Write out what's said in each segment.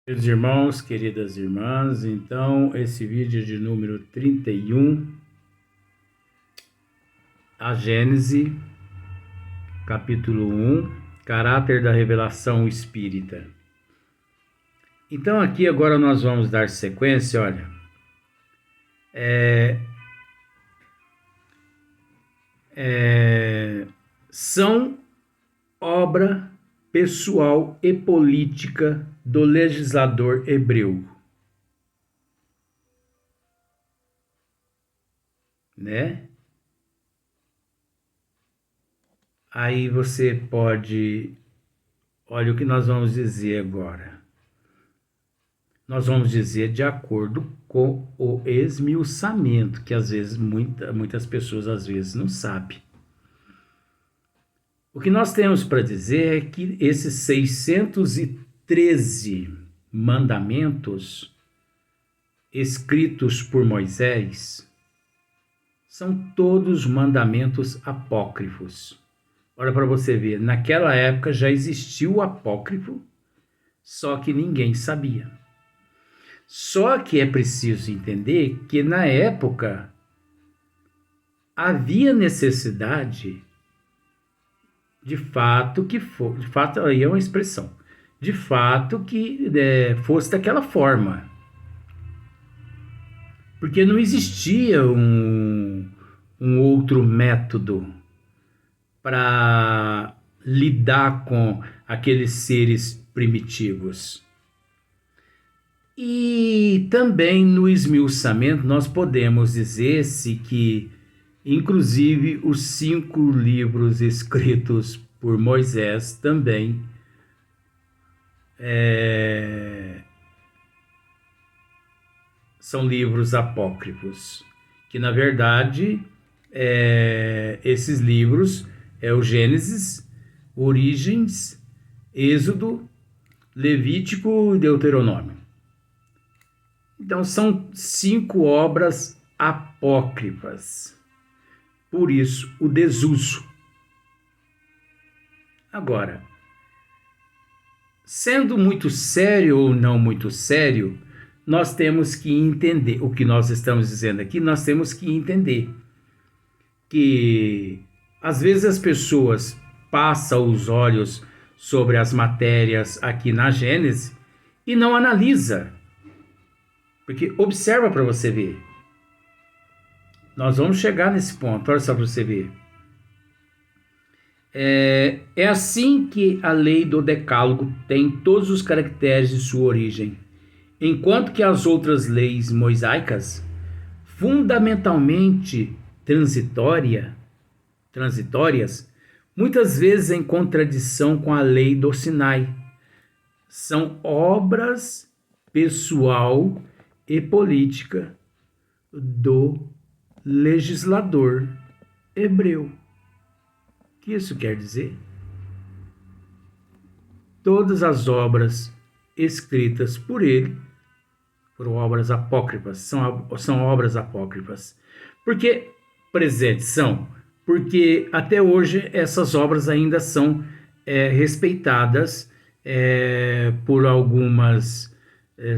Queridos irmãos, queridas irmãs, então esse vídeo de número 31, a Gênese, capítulo 1, caráter da revelação espírita. Então aqui agora nós vamos dar sequência, olha, são obra pessoal e política do legislador hebreu, né? Aí você pode, olha o que nós vamos dizer agora. Nós vamos dizer de acordo com o esmiuçamento, que às vezes muitas pessoas às vezes não sabem. O que nós temos para dizer é que esses 613 mandamentos escritos por Moisés são todos mandamentos apócrifos. Olha para você ver, naquela época já existia o apócrifo, só que ninguém sabia. Só que é preciso entender que na época havia necessidade, de fato aí é uma expressão, de fato que fosse daquela forma. Porque não existia um outro método para lidar com aqueles seres primitivos. E também no esmiuçamento nós podemos dizer-se que, inclusive, os 5 livros escritos por Moisés também são livros apócrifos, que na verdade esses livros é o Gênesis, Origens, Êxodo, Levítico e Deuteronômio. Então são 5 obras apócrifas. Por isso, o desuso. Agora, sendo muito sério ou não muito sério, nós temos que entender, o que nós estamos dizendo aqui, nós temos que entender que às vezes as pessoas passam os olhos sobre as matérias aqui na Gênesis e não analisa. Porque observa para você ver. Nós vamos chegar nesse ponto, olha só para você ver. É assim que a lei do Decálogo tem todos os caracteres de sua origem, enquanto que as outras leis mosaicas, fundamentalmente transitórias, muitas vezes em contradição com a lei do Sinai, são obras pessoal e política do legislador hebreu. O que isso quer dizer? Todas as obras escritas por ele foram obras apócrifas, são obras apócrifas. Porque presentes são, porque até hoje essas obras ainda são respeitadas por algumas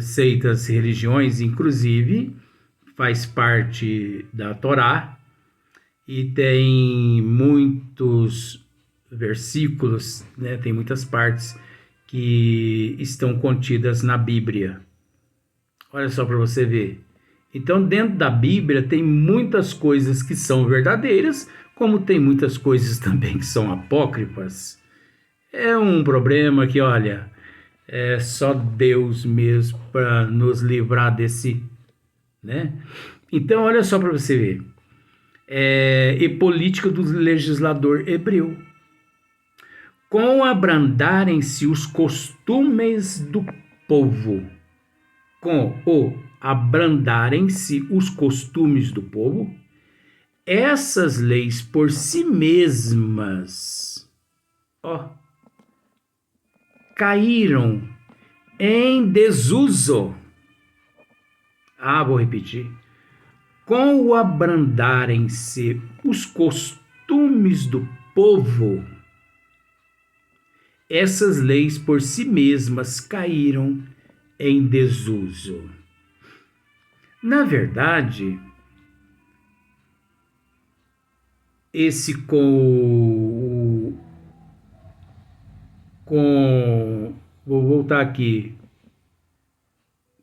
seitas, religiões, inclusive faz parte da Torá e tem muitos versículos, né, tem muitas partes que estão contidas na Bíblia. Olha só para você ver. Então, dentro da Bíblia tem muitas coisas que são verdadeiras, como tem muitas coisas também que são apócrifas. É um problema que, olha, é só Deus mesmo para nos livrar desse, né? Então, olha só para você ver. E política do legislador hebreu. Com abrandarem-se os costumes do povo, com o abrandarem-se os costumes do povo, essas leis por si mesmas, caíram em desuso. Vou repetir. Com o abrandarem-se os costumes do povo, essas leis por si mesmas caíram em desuso. Na verdade, vou voltar aqui,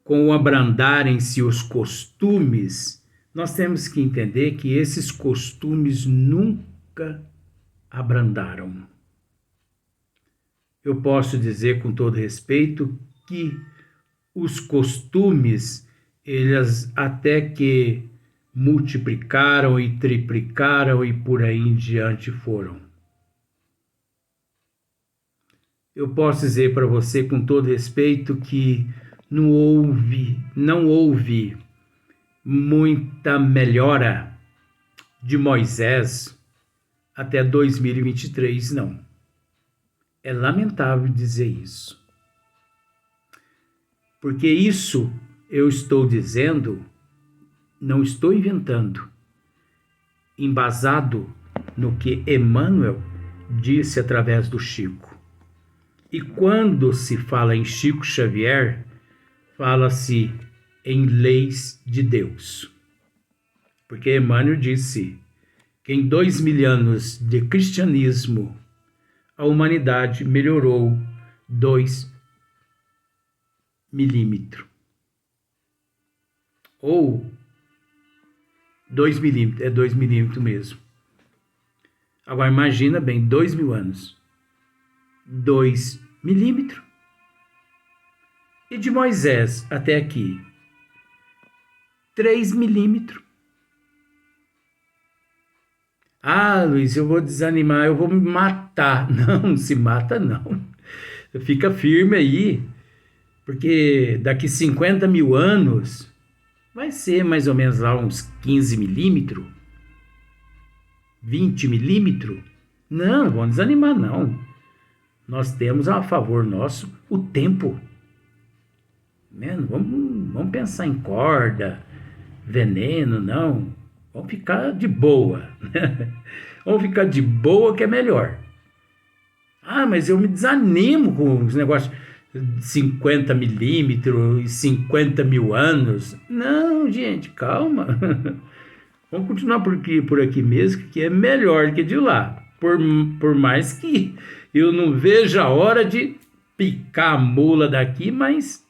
com o abrandarem-se os costumes, nós temos que entender que esses costumes nunca abrandaram. Eu posso dizer com todo respeito que os costumes, eles até que multiplicaram e triplicaram e por aí em diante foram. Eu posso dizer para você com todo respeito que não houve muita melhora de Moisés até 2023, não. É lamentável dizer isso. Porque isso eu estou dizendo, não estou inventando, embasado no que Emmanuel disse através do Chico. E quando se fala em Chico Xavier, fala-se em leis de Deus. Porque Emmanuel disse que em 2000 anos de cristianismo, a humanidade melhorou 2 milímetros. Ou 2 milímetros, é 2 milímetros mesmo. Agora imagina bem, 2000 anos. 2 milímetros. E de Moisés até aqui, 3 milímetros. Ah, Luiz, eu vou desanimar, eu vou me matar. Não se mata não. Fica firme aí, porque daqui 50 mil anos vai ser mais ou menos lá uns 15 milímetros, 20 milímetros. Não vamos desanimar não. Nós temos a favor nosso o tempo. Não vamos pensar em corda, veneno, não. Vamos ficar de boa. Vamos ficar de boa que é melhor. Ah, mas eu me desanimo com os negócios de 50 milímetros e 50 mil anos. Não, gente, calma. Vamos continuar por aqui mesmo, que é melhor que de lá. Por mais que eu não veja a hora de picar a mula daqui, mas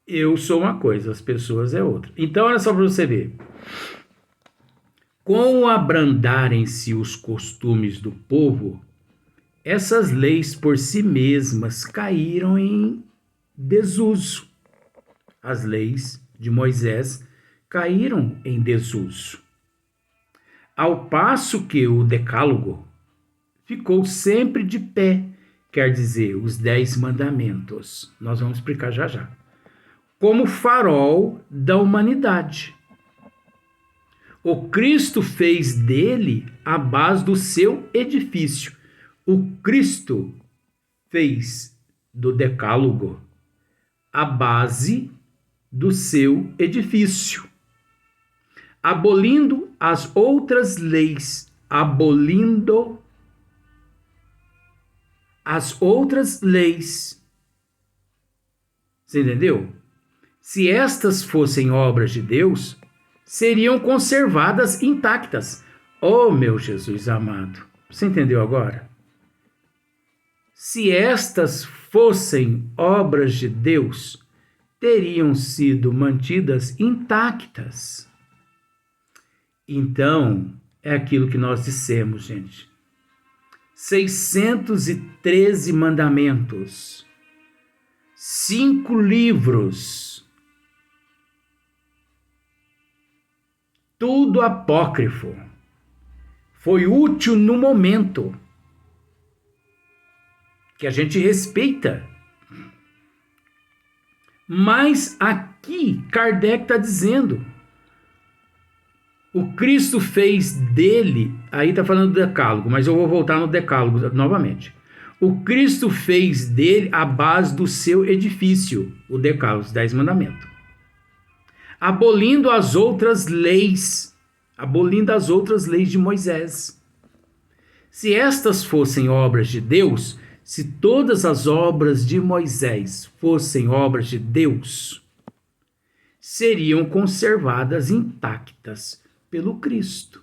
eu sou uma coisa, as pessoas é outra. Então, olha só para você ver. Com o abrandarem-se os costumes do povo, essas leis por si mesmas caíram em desuso. As leis de Moisés caíram em desuso. Ao passo que o Decálogo ficou sempre de pé, quer dizer, os 10 mandamentos. Nós vamos explicar já já. Como farol da humanidade. O Cristo fez dele a base do seu edifício. O Cristo fez do Decálogo a base do seu edifício, abolindo as outras leis, Você entendeu? Se estas fossem obras de Deus, seriam conservadas intactas. Oh, meu Jesus amado, você entendeu agora? Se estas fossem obras de Deus, teriam sido mantidas intactas. Então, é aquilo que nós dissemos, gente. 613 mandamentos, 5 livros, tudo apócrifo. Foi útil no momento, que a gente respeita. Mas aqui Kardec está dizendo, o Cristo fez dele, aí está falando do Decálogo, mas eu vou voltar no Decálogo novamente. O Cristo fez dele a base do seu edifício, o Decálogo, os 10 mandamentos. Abolindo as outras leis de Moisés. Se estas fossem obras de Deus, se todas as obras de Moisés fossem obras de Deus, seriam conservadas intactas pelo Cristo.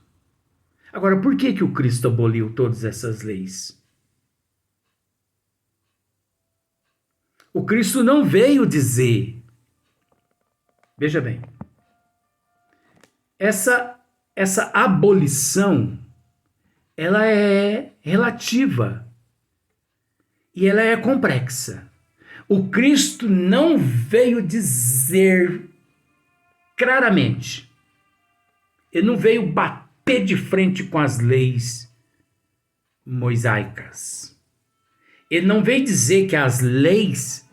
Agora, por que o Cristo aboliu todas essas leis? O Cristo não veio dizer, veja bem, essa abolição, ela é relativa e ela é complexa. O Cristo não veio dizer claramente, ele não veio bater de frente com as leis mosaicas. Ele não veio dizer que as leis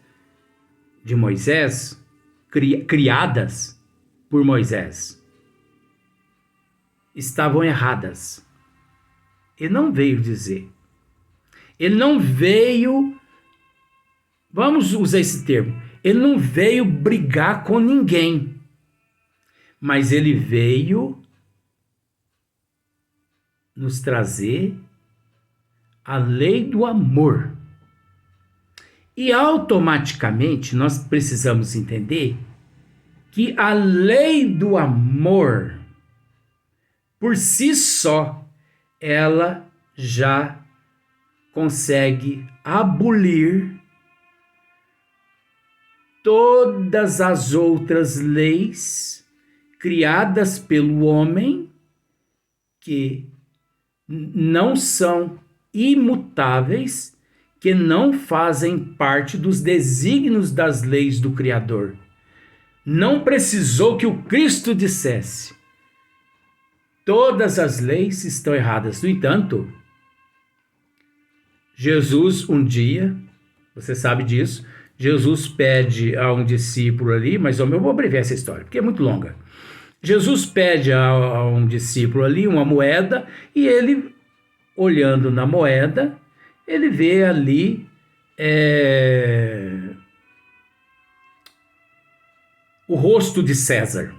de Moisés, criadas por Moisés, estavam erradas. Ele não veio dizer. Ele não veio, vamos usar esse termo, ele não veio brigar com ninguém, mas ele veio nos trazer a lei do amor. E automaticamente nós precisamos entender que a lei do amor, por si só, ela já consegue abolir todas as outras leis criadas pelo homem que não são imutáveis, que não fazem parte dos desígnios das leis do Criador. Não precisou que o Cristo dissesse: todas as leis estão erradas. No entanto, Jesus um dia, você sabe disso, Jesus pede a um discípulo ali, mas eu vou abreviar essa história, porque é muito longa. Jesus pede a um discípulo ali uma moeda, e ele, olhando na moeda, ele vê ali o rosto de César.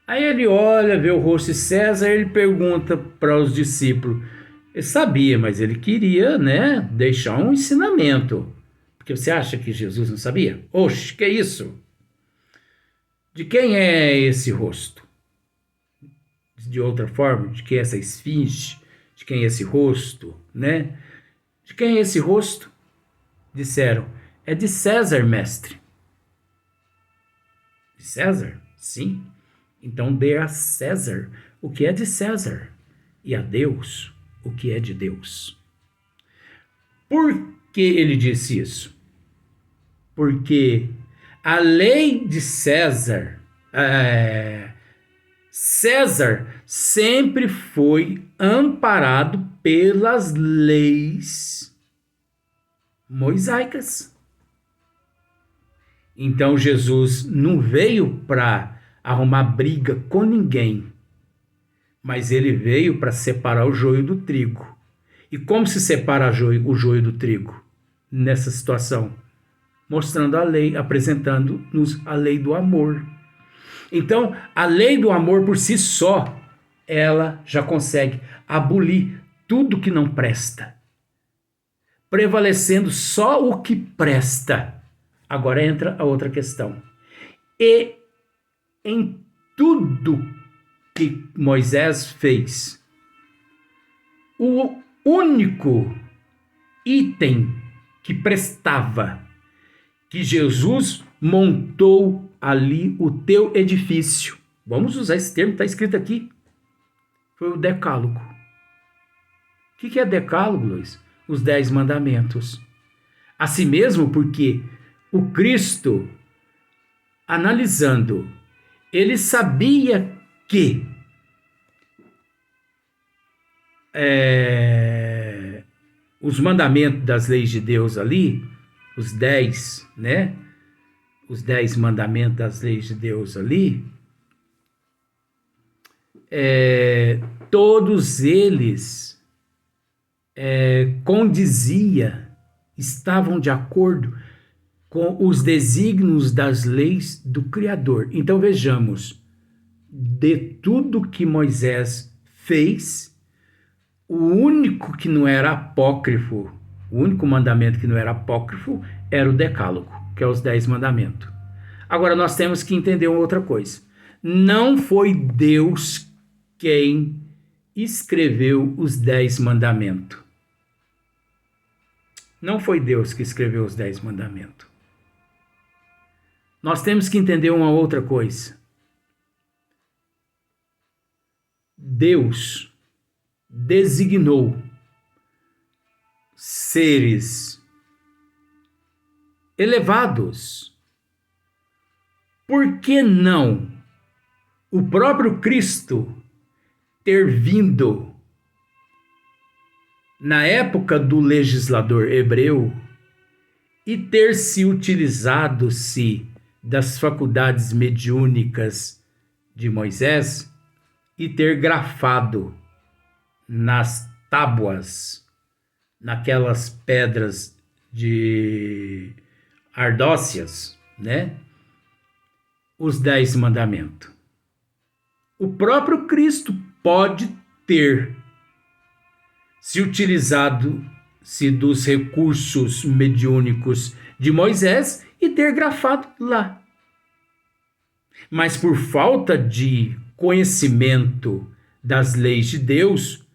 Aí ele olha, vê o rosto de César, ele pergunta para os discípulos. Ele sabia, mas ele queria, deixar um ensinamento. Porque você acha que Jesus não sabia? Oxe, que isso? De quem é esse rosto? De outra forma, de quem é essa esfinge? De quem é esse rosto, De quem é esse rosto? Disseram, é de César, mestre. De César? Sim. Então dê a César o que é de César, e a Deus o que é de Deus. Por que ele disse isso? Porque a lei de César, César sempre foi amparado pelas leis mosaicas. Então Jesus não veio para arrumar briga com ninguém, mas ele veio para separar o joio do trigo. E como se separa o joio do trigo? Nessa situação, mostrando a lei, apresentando-nos a lei do amor. Então, a lei do amor por si só, ela já consegue abolir tudo que não presta, prevalecendo só o que presta. Agora entra a outra questão. E em tudo que Moisés fez, o único item que prestava, que Jesus montou ali o teu edifício. Vamos usar esse termo, está escrito aqui. Foi o decálogo. O que é decálogo, Luiz? Os 10 mandamentos. Assim mesmo, porque o Cristo, analisando, ele sabia que os mandamentos das leis de Deus ali, os 10, os 10 mandamentos das leis de Deus ali, todos eles estavam de acordo com os desígnios das leis do Criador. Então vejamos, de tudo que Moisés fez, O único que não era apócrifo, o único mandamento que não era apócrifo era o Decálogo, que é os 10 mandamentos. Agora nós temos que entender uma outra coisa. Não foi Deus quem escreveu os 10 mandamentos. Não foi Deus que escreveu os 10 mandamentos. Nós temos que entender uma outra coisa. Deus designou seres elevados. Por que não o próprio Cristo ter vindo na época do legislador hebreu e ter se utilizado-se das faculdades mediúnicas de Moisés e ter grafado nas tábuas, naquelas pedras de ardócias, né? Os 10 mandamentos. O próprio Cristo pode ter se utilizado-se dos recursos mediúnicos de Moisés e ter grafado lá. Mas por falta de conhecimento das leis de Deus,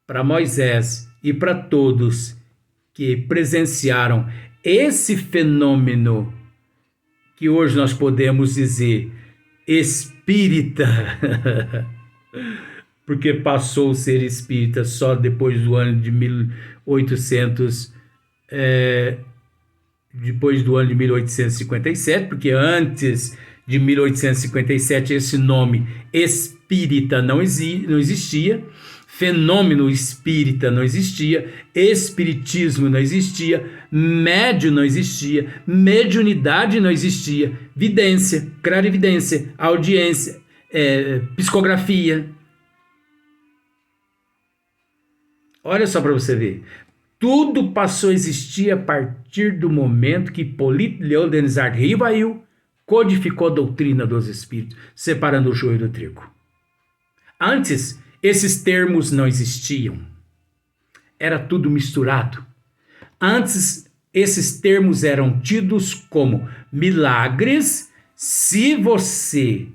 para Moisés e para todos que presenciaram esse fenômeno que hoje nós podemos dizer espírita, porque passou a ser espírita só depois do ano de 1800, depois do ano de 1857, porque antes de 1857 esse nome espírita não existia, fenômeno espírita não existia, espiritismo não existia, médium não existia, mediunidade não existia, vidência, clarividência, audiência, psicografia. Olha só para você ver. Tudo passou a existir a partir do momento que Hipólito Leão Denisard Rivail codificou a doutrina dos espíritos, separando o joio do trigo. Antes, esses termos não existiam. Era tudo misturado. Antes, esses termos eram tidos como milagres se você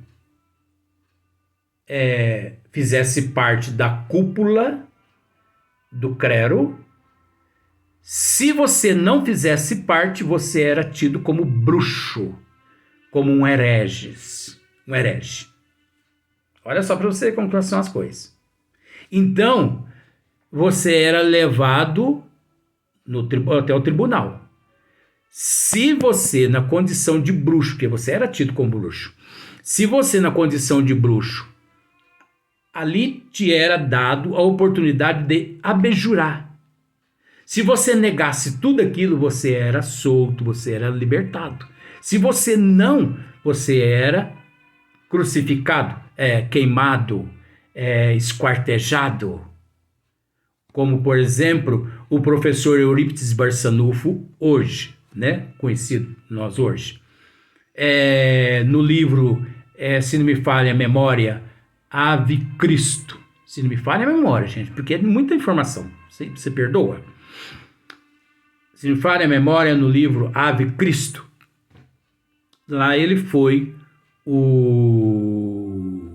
fizesse parte da cúpula do clero. Se você não fizesse parte, você era tido como bruxo, como um herege. Olha só para você como são as coisas. Então, você era levado até o tribunal. Se você, na condição de bruxo, porque você era tido como bruxo, se você, na condição de bruxo, ali te era dado a oportunidade de abjurar. Se você negasse tudo aquilo, você era solto, você era libertado. Se você não, você era crucificado, queimado, esquartejado. Como, por exemplo, o professor Eurípides Barçanufo, hoje, né? Conhecido nós hoje. No livro, se não me falha a memória, Ave Cristo. Se não me falha a memória, gente, porque é muita informação. Você perdoa? Se não me falha a memória, no livro Ave Cristo, lá ele foi o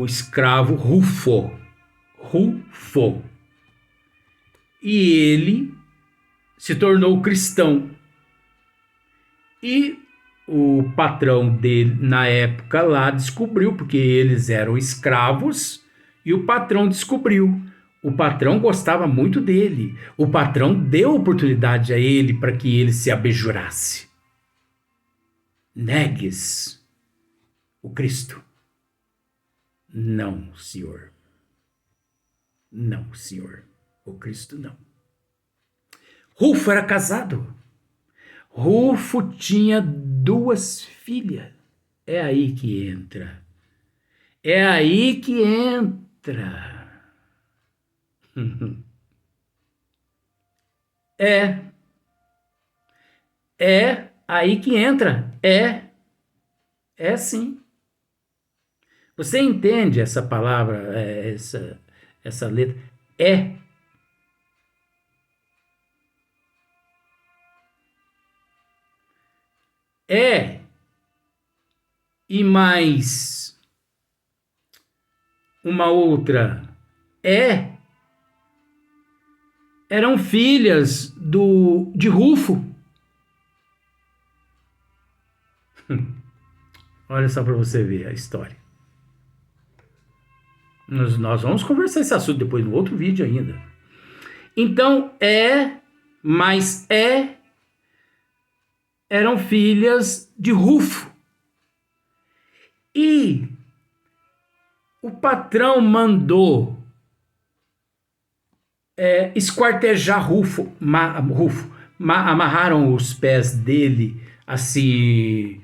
escravo Rufo. E ele se tornou cristão. E o patrão dele, na época lá, descobriu, porque eles eram escravos, e o patrão descobriu. O patrão gostava muito dele. O patrão deu oportunidade a ele para que ele se abjurasse. Negues o Cristo. Não, senhor. Não, senhor. O Cristo não. Rufo era casado. Rufo tinha 2 filhas. É aí que entra. É aí que entra. É aí que entra. É sim. Você entende essa palavra, essa letra, é. É e mais uma outra é eram filhas de Rufo. Olha só para você ver a história. Nós vamos conversar esse assunto depois no outro vídeo ainda. Então, mas eram filhas de Rufo. E o patrão mandou esquartejar Rufo. Amarraram os pés dele assim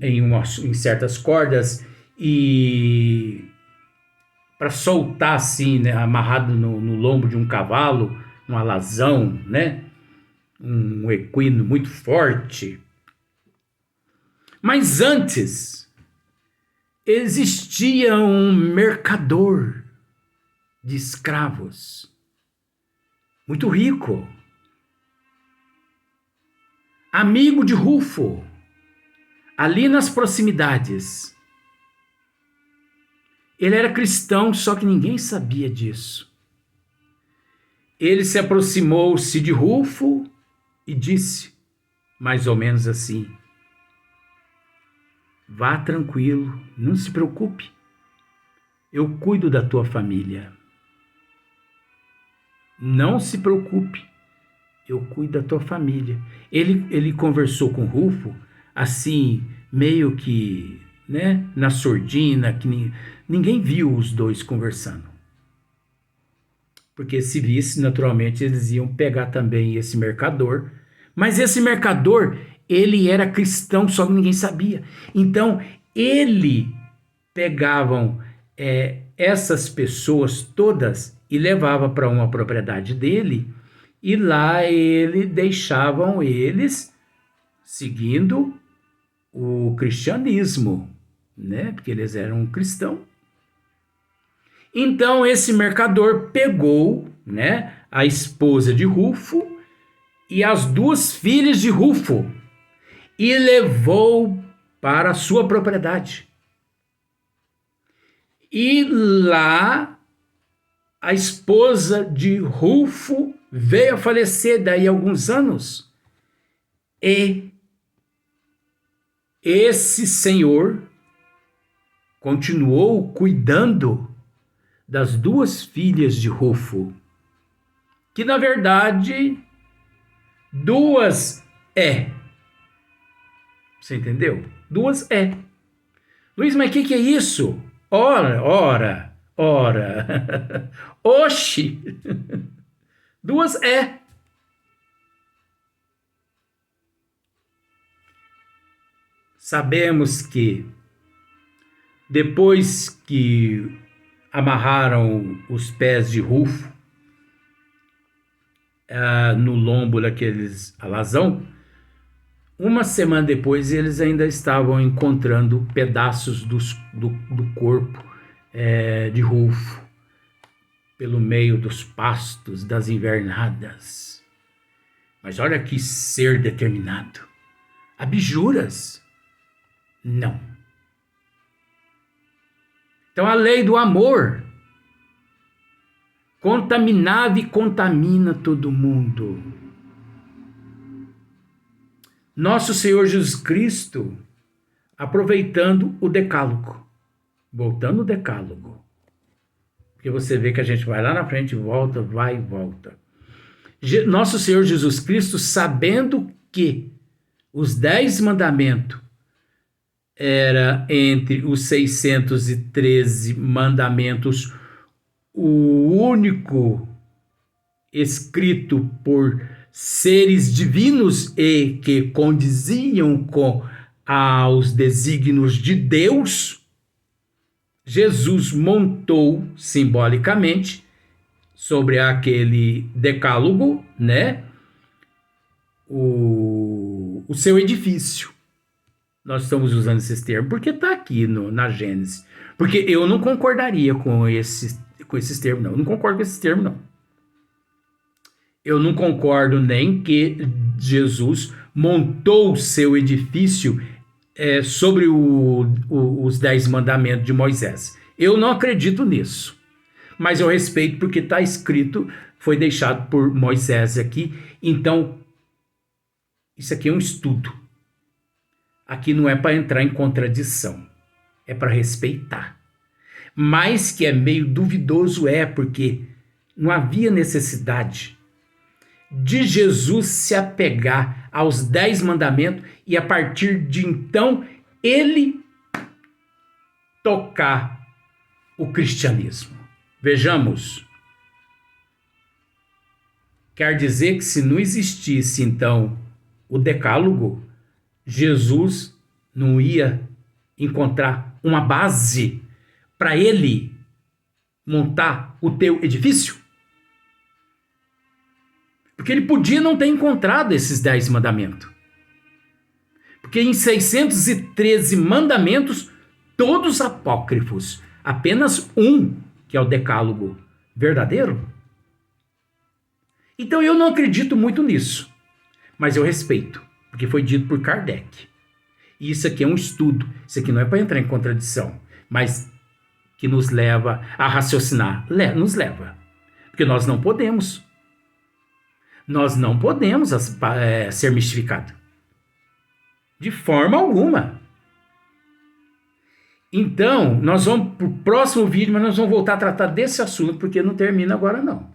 em certas cordas e para soltar assim, né, amarrado no lombo de um cavalo, um alazão, né, um equino muito forte. Mas antes existia um mercador de escravos muito rico, amigo de Rufo, ali nas proximidades. Ele era cristão, só que ninguém sabia disso. Ele se aproximou-se de Rufo e disse, mais ou menos assim: vá tranquilo, não se preocupe, eu cuido da tua família. Não se preocupe, eu cuido da tua família. Ele conversou com Rufo assim, meio que, né, na surdina, que ninguém viu os dois conversando. Porque se visse, naturalmente, eles iam pegar também esse mercador. Mas esse mercador, ele era cristão, só que ninguém sabia. Então, pegavam essas pessoas todas e levava para uma propriedade dele, e lá deixavam eles seguindo o cristianismo, né? Porque eles eram cristãos. Então esse mercador pegou, né, a esposa de Rufo e as duas filhas de Rufo e levou para a sua propriedade. E lá a esposa de Rufo veio a falecer daí a alguns anos. E esse senhor continuou cuidando das duas filhas de Rufo, que na verdade duas Você entendeu? Duas Luiz, mas o que é isso? Ora. Oxi! Duas Sabemos que depois que amarraram os pés de Rufo no lombo daqueles alazão, uma semana depois eles ainda estavam encontrando pedaços do corpo de Rufo pelo meio dos pastos das invernadas. Mas olha que ser determinado. Abjuras? Não. Então a lei do amor contaminava e contamina todo mundo. Nosso Senhor Jesus Cristo, aproveitando o decálogo, voltando o decálogo, porque você vê que a gente vai lá na frente, volta, vai e volta. Nosso Senhor Jesus Cristo, sabendo que os 10 mandamentos era entre os 613 mandamentos o único escrito por seres divinos e que condiziam com aos desígnios de Deus, Jesus montou simbolicamente sobre aquele decálogo, né, o seu edifício. Nós estamos usando esses termos porque está aqui na Gênesis. Porque eu não concordaria com com esses termos, não. Eu não concordo com esses termos, não. Eu não concordo nem que Jesus montou o seu edifício sobre os 10 mandamentos de Moisés. Eu não acredito nisso. Mas eu respeito porque está escrito, foi deixado por Moisés aqui. Então, isso aqui é um estudo. Aqui não é para entrar em contradição. É para respeitar. Mas que é meio duvidoso porque não havia necessidade de Jesus se apegar aos 10 mandamentos e a partir de então ele tocar o cristianismo. Vejamos. Quer dizer que se não existisse então o decálogo, Jesus não ia encontrar uma base para ele montar o teu edifício? Porque ele podia não ter encontrado esses 10 mandamentos. Porque em 613 mandamentos, todos apócrifos, apenas um, que é o decálogo verdadeiro. Então eu não acredito muito nisso, mas eu respeito, porque foi dito por Kardec. E isso aqui é um estudo, isso aqui não é para entrar em contradição, mas que nos leva a raciocinar, nos leva. Porque nós não podemos ser mistificados. De forma alguma. Então, nós vamos para o próximo vídeo, mas nós vamos voltar a tratar desse assunto, porque não termina agora não.